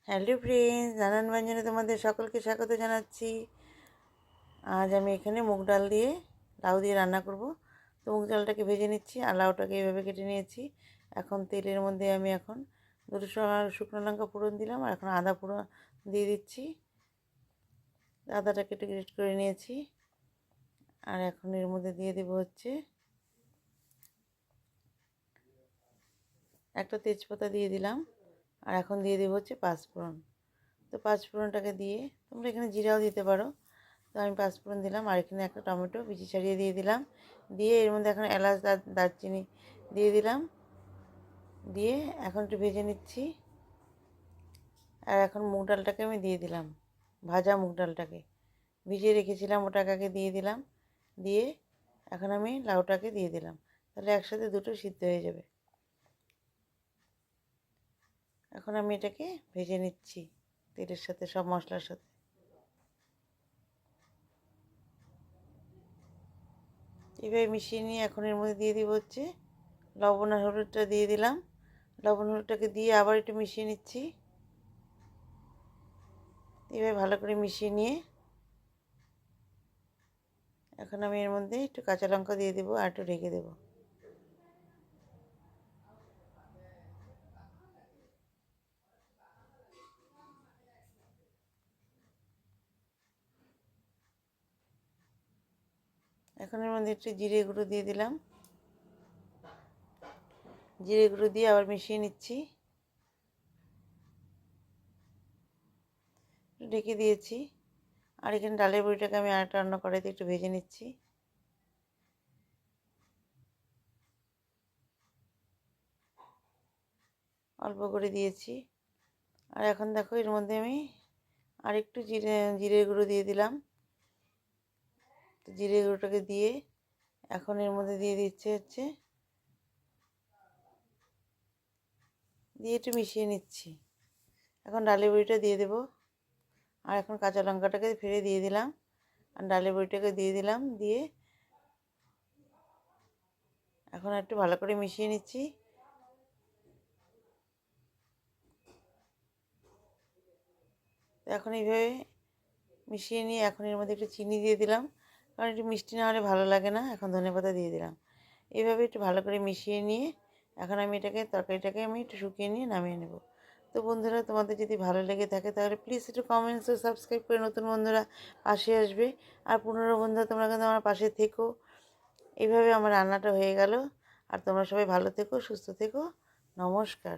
Hello friends, নানান ব্যঞ্জনে তোমাদের সকলকে স্বাগত জানাচ্ছি। আজ আমি এখানে মুগ ডাল দিয়ে লাউ দিয়ে রান্না করব। তো মুগ ডালটাকে ভেজে নিচ্ছি আর লাউটাকে এইভাবে কেটে নিয়েছি। এখন তেলের মধ্যে আমি দুটো শুকনো লঙ্কা ফোড়ন দিলাম আর এখন আদা ফোড়ন দিয়ে দিচ্ছি। আদাটাকে একটু গ্রেট করে নিয়েছি আর এখন এর মধ্যে দিয়ে দেবো একটা তেজপাতা দিয়ে দিলাম আর এখন দিয়ে দেবো পাঁচফোড়ন। তো পাঁচফোড়নটাকে দিয়ে তোমরা এখানে জিরাও দিতে পারো। তো আমি পাঁচফোড়ন দিলাম আর এখানে একটা টমেটো বিচি ছাড়িয়ে দিয়ে দিলাম। দিয়ে এর মধ্যে এখন এলাচ দারচিনি দিয়ে দিলাম। দিয়ে এখন একটু ভেজে নিচ্ছি। আর এখন মুগ ডালটাকে আমি দিয়ে দিলাম, ভাজা মুগ ডালটাকে ভিজিয়ে রেখেছিলাম ওটাকে দিয়ে দিলাম। দিয়ে এখন আমি লাউটাকে দিয়ে দিলাম, তাহলে একসাথে দুটো সিদ্ধ হয়ে যাবে। এখন আমি এটাকে ভেজে নিচ্ছি তেলের সাথে, সব মশলার সাথে। এভাবে মিশিয়ে নিয়ে এখন এর মধ্যে দিয়ে দিব লবণ আর হলুদটা দিয়ে দিলাম। লবণ হলুদটাকে দিয়ে আবার একটু মিশিয়ে নিচ্ছি। এভাবে ভালো করে মিশিয়ে নিয়ে এখন আমি এর মধ্যে একটু কাঁচা লঙ্কা দিয়ে দেবো আর একটু ঢেকে দেবো। এখন এর মধ্যে একটু জিরে গুঁড়ো দিয়ে দিলাম। জিরে গুঁড়ো দিয়ে আবার মিশিয়ে নিচ্ছি। ঢেকে দিয়েছি। আর এখানে ডালের বড়িটাকে আমি আরেকটা রান্না কড়াইতে একটু ভেজে নিচ্ছি। অল্প করে দিয়েছি। আর এখন দেখো এর মধ্যে আমি আর একটু জিরে গুঁড়ো দিয়ে দিলাম। তো জিরে গুঁড়োটাকে দিয়ে এখন এর মধ্যে দিয়ে দিচ্ছে দিয়ে একটু মিশিয়ে নিচ্ছি। এখন ডালের বড়িটা দিয়ে দেবো। আর এখন কাঁচা লঙ্কাটাকে ফেলে দিয়ে দিলাম আর ডালের বড়িটাকে দিয়ে দিলাম। দিয়ে এখন একটু ভালো করে মিশিয়ে নিচ্ছি। তো এখন এইভাবে মিশিয়ে নিয়ে এখন এর মধ্যে একটু চিনি দিয়ে দিলাম, কারণ একটু মিষ্টি না হলে ভালো লাগে না। এখন ধনেপাতা দিয়ে দিলাম। এইভাবে একটু ভালো করে মিশিয়ে নিয়ে এখন আমি তরকারিটাকে আমি একটু শুকিয়ে নিয়ে নামিয়ে নেব। তো বন্ধুরা, তোমাদের যদি ভালো লেগে থাকে তাহলে প্লিজ একটু কমেন্টস ও সাবস্ক্রাইব করে নতুন বন্ধুরা পাশে আসবে। আর পুরনো বন্ধুরা তোমরা কিন্তু আমার পাশে থেকো। এইভাবে আমার রান্নাটা হয়ে গেল। আর তোমরা সবাই ভালো থেকো, সুস্থ থেকো। নমস্কার।